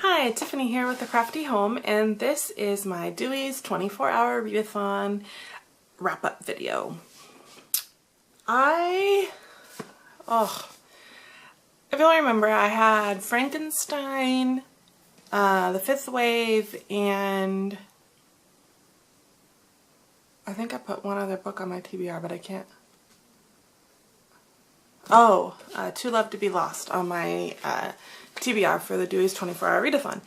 Hi, Tiffany here with the Crafty Home, and this is my Dewey's 24-hour readathon wrap-up video. If you remember, I had Frankenstein, The Fifth Wave, and I think I put one other book on my TBR, but I can't. Too Love to Be Lost on my TBR for the Dewey's 24-hour readathon.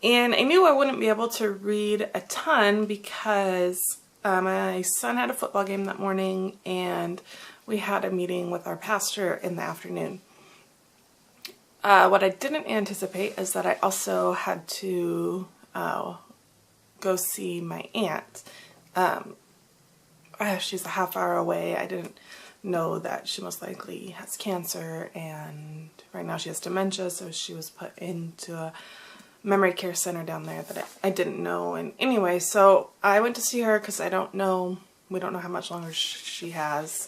And I knew I wouldn't be able to read a ton because my son had a football game that morning and we had a meeting with our pastor in the afternoon. What I didn't anticipate is that I also had to go see my aunt. She's a half hour away. I didn't know that she most likely has cancer, and right now she has dementia, so she was put into a memory care center down there that I didn't know. And anyway, so I went to see her because we don't know how much longer she has.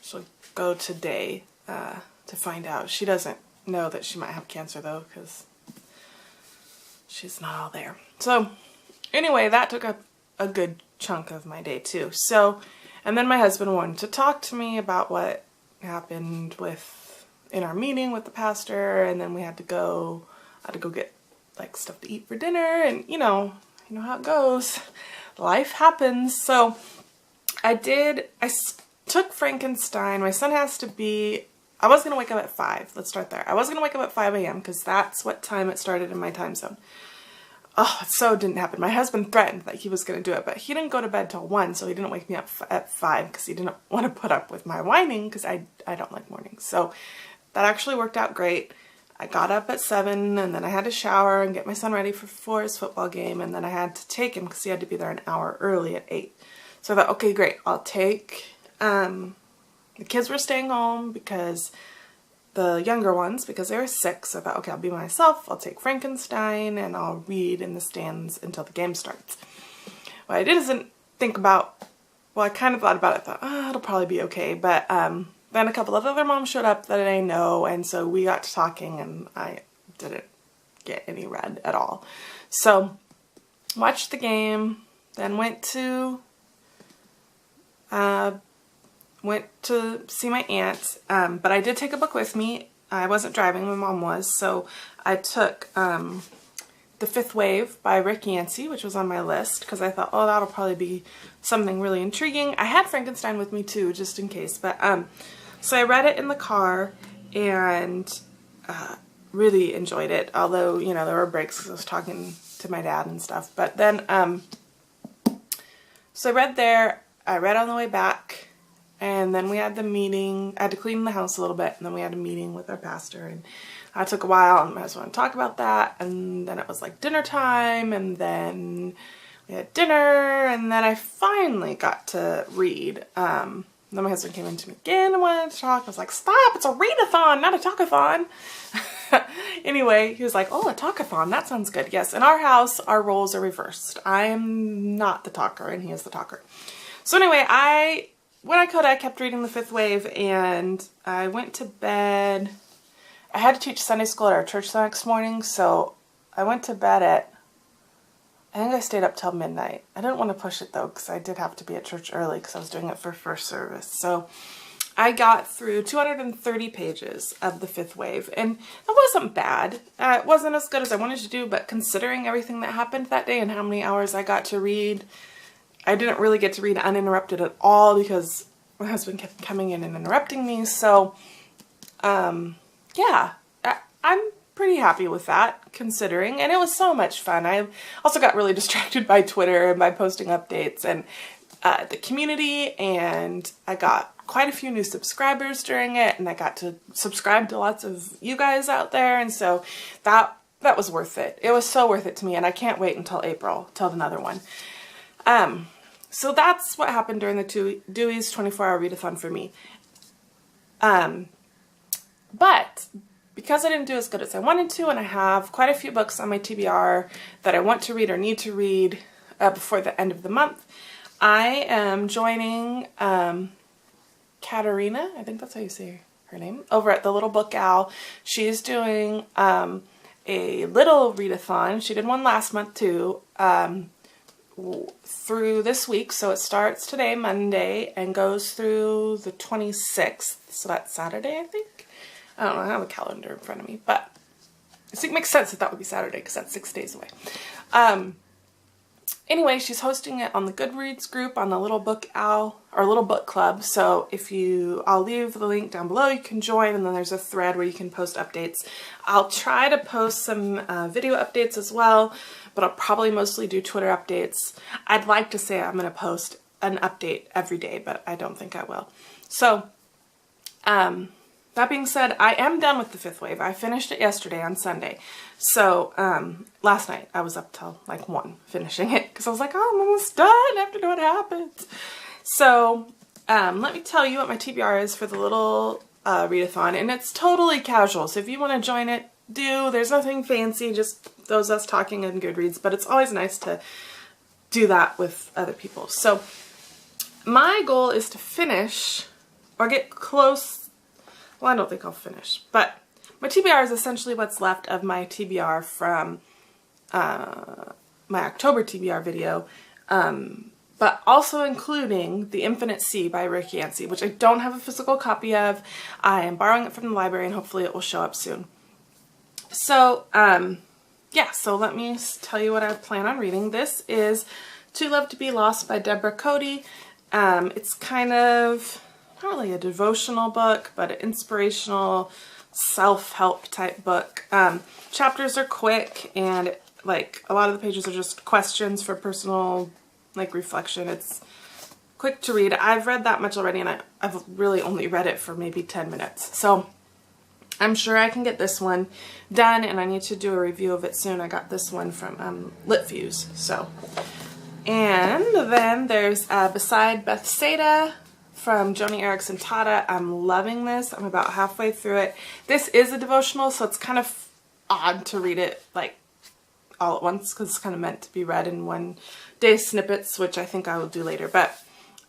She'll go today to find out. She doesn't know that she might have cancer though, because she's not all there. So anyway, that took up a good chunk of my day too. And then my husband wanted to talk to me about what happened in our meeting with the pastor, and then I had to go get like stuff to eat for dinner, and you know how it goes. Life happens. So I took Frankenstein. My son has to be, I was going to wake up at 5. Let's start there. I was going to wake up at 5 a.m. because that's what time it started in my time zone. Oh, it so didn't happen. My husband threatened that he was going to do it, but he didn't go to bed till 1, so he didn't wake me up at 5 because he didn't want to put up with my whining because I don't like mornings. So that actually worked out great. I got up at 7, and then I had to shower and get my son ready for his football game, and then I had to take him because he had to be there an hour early at 8. So I thought, okay, great. I'll take, the kids were staying home because the younger ones, because they were sick, so I thought, okay, I'll be myself, I'll take Frankenstein, and I'll read in the stands until the game starts. What I didn't think about, well, I kind of thought about it, thought, it'll probably be okay, but then a couple of other moms showed up that I know, and so we got to talking, and I didn't get any read at all. So, watched the game, then went to see my aunt, but I did take a book with me. I wasn't driving, my mom was, so I took The Fifth Wave by Rick Yancey, which was on my list, because I thought, oh, that'll probably be something really intriguing. I had Frankenstein with me too, just in case, but so I read it in the car and really enjoyed it, although, there were breaks because I was talking to my dad and stuff, but then, so I read there, I read on the way back, and then we had the meeting. I had to clean the house a little bit, and then we had a meeting with our pastor, and that took a while, and I just want to talk about that, and then it was like dinner time, and then we had dinner, and then I finally got to read. Then my husband came in to me again and wanted to talk. I was like, stop, it's a read-a-thon, not a talk-a-thon. Anyway, he was like, oh, a talk-a-thon, that sounds good. Yes, in our house, our roles are reversed. I'm not the talker, and he is the talker. So anyway, when I could, I kept reading The Fifth Wave, and I went to bed. I had to teach Sunday school at our church the next morning, so I went to bed I think I stayed up till midnight. I didn't want to push it though, because I did have to be at church early because I was doing it for first service. So I got through 230 pages of The Fifth Wave, and it wasn't bad. It wasn't as good as I wanted to do, but considering everything that happened that day and how many hours I got to read, I didn't really get to read uninterrupted at all because my husband kept coming in and interrupting me. So, yeah, I'm pretty happy with that, considering, and it was so much fun. I also got really distracted by Twitter and by posting updates and the community, and I got quite a few new subscribers during it, and I got to subscribe to lots of you guys out there, and so that was worth it. It was so worth it to me, and I can't wait until April, till another one. So that's what happened during the Dewey's 24-hour readathon for me. But because I didn't do as good as I wanted to, and I have quite a few books on my TBR that I want to read or need to read before the end of the month, I am joining Katarina, I think that's how you say her name, over at the Little Book Owl. She's doing a little read-a-thon. She did one last month too, through this week. So it starts today, Monday, and goes through the 26th. So that's Saturday, I think. I don't know, I have a calendar in front of me, but it makes sense that that would be Saturday because that's 6 days away. Anyway, she's hosting it on the Goodreads group on the Little Book Owl, or Little Book Club. So I'll leave the link down below, you can join, and then there's a thread where you can post updates. I'll try to post some video updates as well, but I'll probably mostly do Twitter updates. I'd like to say I'm going to post an update every day, but I don't think I will. So, that being said, I am done with the 5th wave. I finished it yesterday on Sunday. So, last night I was up till like 1 finishing it because I was like, oh, I'm almost done. I have to know what happens. So, let me tell you what my TBR is for the little read-a-thon, and it's totally casual. So if you want to join it, do. There's nothing fancy, just those us talking in Goodreads, but it's always nice to do that with other people. So, my goal is to finish or get close. Well, I don't think I'll finish, but my TBR is essentially what's left of my TBR from my October TBR video, but also including The Infinite Sea by Rick Yancey, which I don't have a physical copy of. I am borrowing it from the library and hopefully it will show up soon. So, yeah, so let me tell you what I plan on reading. This is Too Loved to Be Lost by Deborah Cody. It's kind of not really a devotional book, but an inspirational self-help type book. Chapters are quick, and like a lot of the pages are just questions for personal like reflection. It's quick to read. I've read that much already, and I've really only read it for maybe 10 minutes. So I'm sure I can get this one done, and I need to do a review of it soon. I got this one from LitFuse. So, and then there's Beside Bethsaida from Joni Eareckson Tada. I'm loving this. I'm about halfway through it. This is a devotional, so it's kind of odd to read it like all at once because it's kind of meant to be read in one day snippets, which I think I will do later. But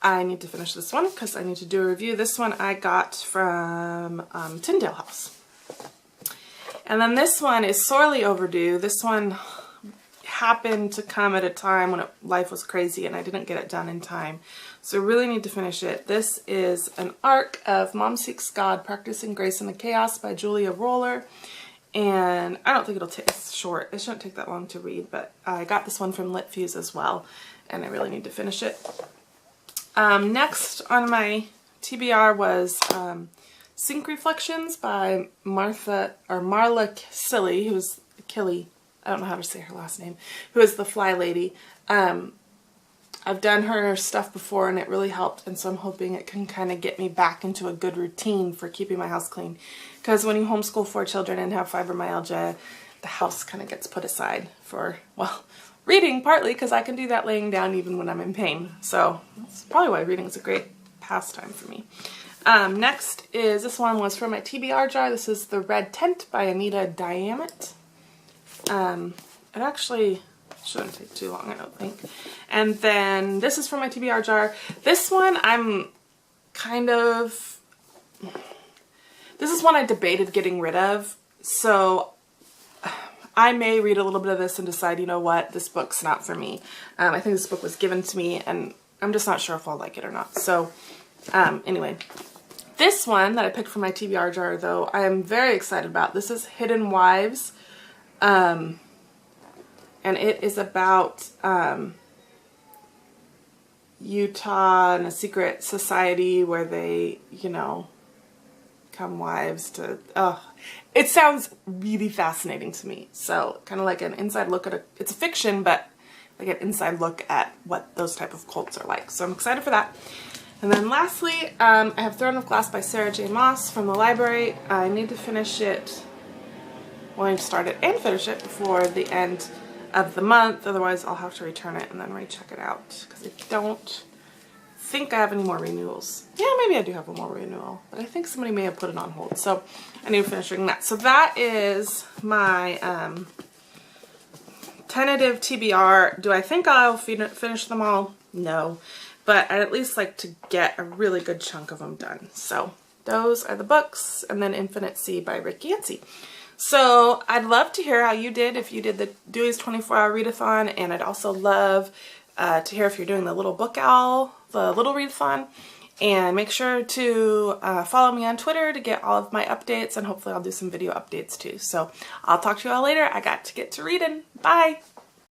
I need to finish this one because I need to do a review. This one I got from Tyndale House. And then this one is sorely overdue. This one happened to come at a time when life was crazy and I didn't get it done in time. So I really need to finish it. This is an arc of Mom Seeks God, Practicing Grace in the Chaos by Julia Roller. And I don't think it's short. It shouldn't take that long to read, but I got this one from LitFuse as well, and I really need to finish it. Next on my TBR was Sync Reflections by Marla Killy, who's Killy. I don't know how to say her last name, who is the Fly Lady. I've done her stuff before and it really helped, and so I'm hoping it can kind of get me back into a good routine for keeping my house clean. Because when you homeschool 4 children and have fibromyalgia, the house kind of gets put aside for, well, reading partly because I can do that laying down even when I'm in pain. So that's probably why reading is a great pastime for me. Next is, this one was from my TBR jar. This is The Red Tent by Anita Diamant. It actually shouldn't take too long, I don't think. And then this is from my TBR jar. This one I'm kind of, this is one I debated getting rid of. So I may read a little bit of this and decide, you know what, this book's not for me. I think this book was given to me and I'm just not sure if I'll like it or not. So anyway, this one that I picked from my TBR jar though, I am very excited about. This is Hidden Wives. And it is about Utah and a secret society where they, you know, become wives to, it sounds really fascinating to me. So kind of like an inside look at it's a fiction, but like an inside look at what those type of cults are like. So I'm excited for that. And then lastly, I have Throne of Glass by Sarah J. Maas from the library. I need to finish it, well, I need to start it and finish it before the end of the month, otherwise I'll have to return it and then recheck it out because I don't think I have any more renewals. Yeah, maybe I do have one more renewal, but I think somebody may have put it on hold, so I need to finish reading that. So that is my tentative TBR. Do I think I'll finish them all? No, but I'd at least like to get a really good chunk of them done. So those are the books, and then Infinite Sea by Rick Yancey. So I'd love to hear how you did if you did the Dewey's 24-hour read-a-thon, and I'd also love to hear if you're doing the little book owl, the little read-a-thon. And make sure to follow me on Twitter to get all of my updates, and hopefully I'll do some video updates too. So I'll talk to you all later. I got to get to reading. Bye!